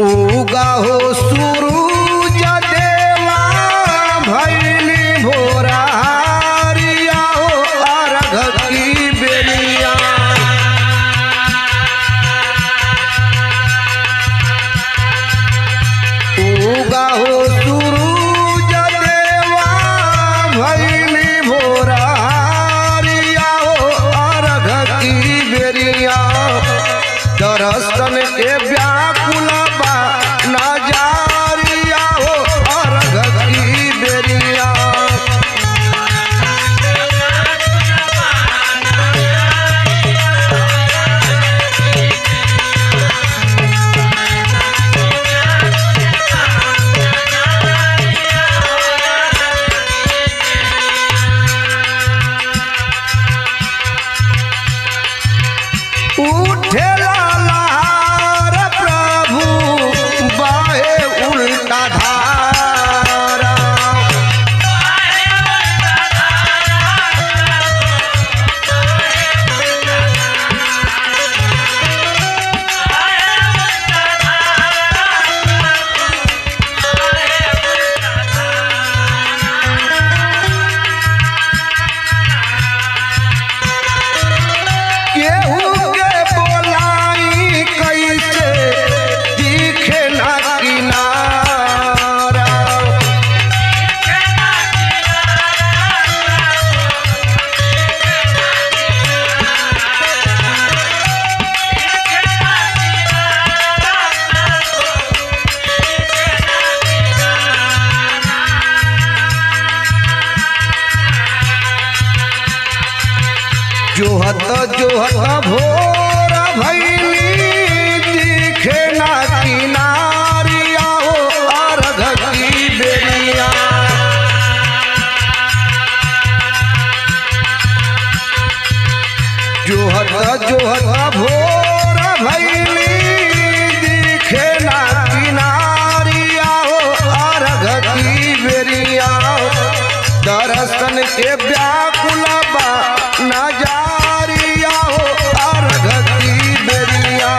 उगा हो सूरज देवा भैली भोरारिया हो अर्घ की बेलिया। उगा हो सूरज देवा भैली भोरारिया हो अर्घ की बेलिया। दर्शन के व्याकुल बा नजारिया हो अर्घ की बेरिया। उठेला जोहत जोहत भोर भैली दिखे ना किनारिया हो अर्घ की बेरिया। जोहत जोहत भोर भैली दिखे ना किनारिया हो अर्घ की बेरिया। दर्शन के व्याकुल बा नजारिया हो अर्घ की बेरिया।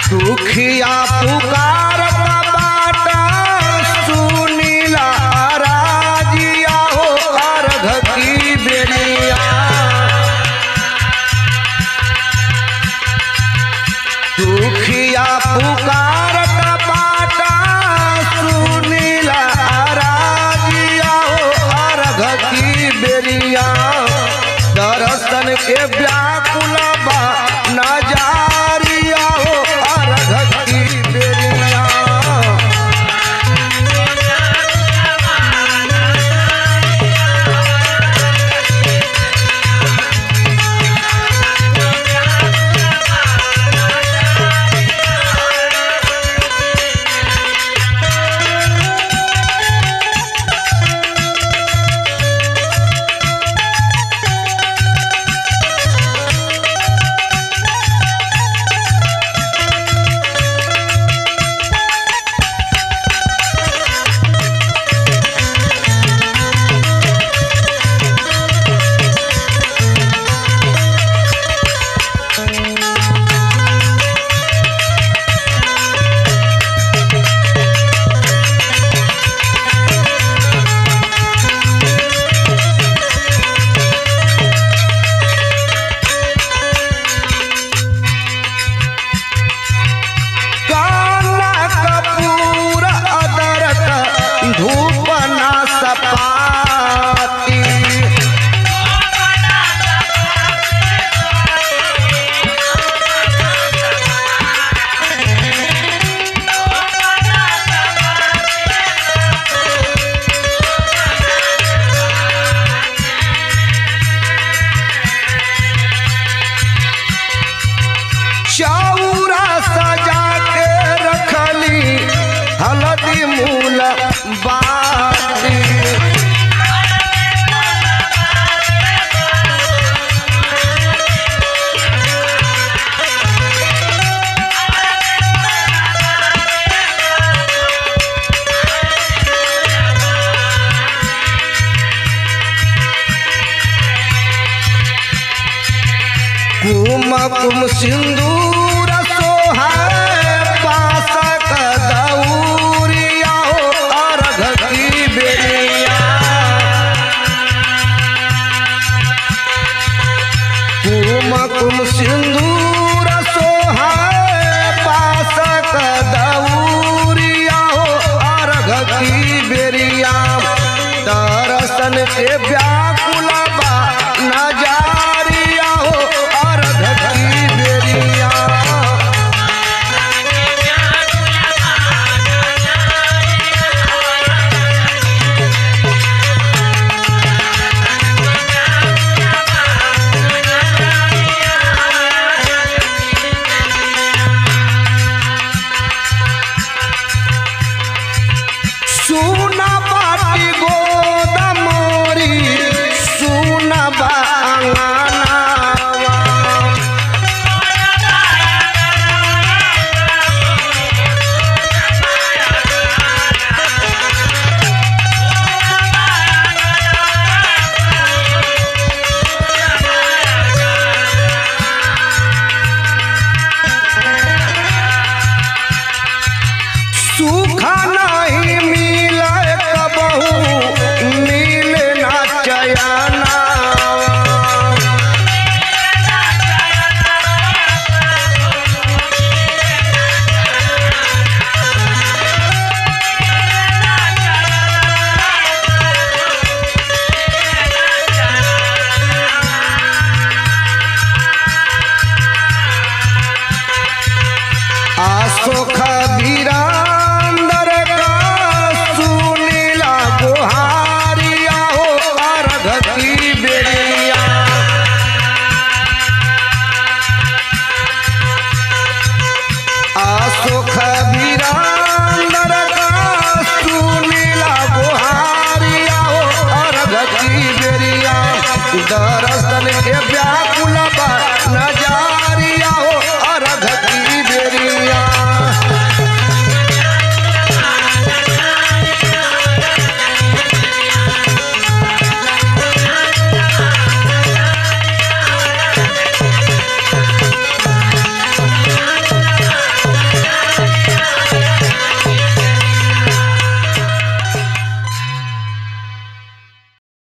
दुखिया पुकार बाटा सुनीला राजिया हो अर्घ की बेरिया। दुखिया पुकार बाटा सुनीला राजिया हो अर्घ की बेरिया। दर्शन के व्याकुल बा नजारिया हो अर्घ की बेरिया। कुमकुम सिंदूर सोहाए पास कदौरिया हो अर्घ की बेरिया कुमकुम सिंदूर सोहाए पास कदौरिया हो अर्घ की बेरिया दर्शन के व्याकुल बा नजारिया हो अर्घ की बेरिया सुना बाटी गोद मोरी सुना बांगनावा सूखा नहीं मिले कबहू मिले ना चयना आशोक वीरांदर का सुनीला गुहारिया हो अर्घ की बेरिया आशोक वीरांदर का सुनीला गुहारिया हो अर्घ की बेरिया दर्शन के व्याकुल बा नजारिया हो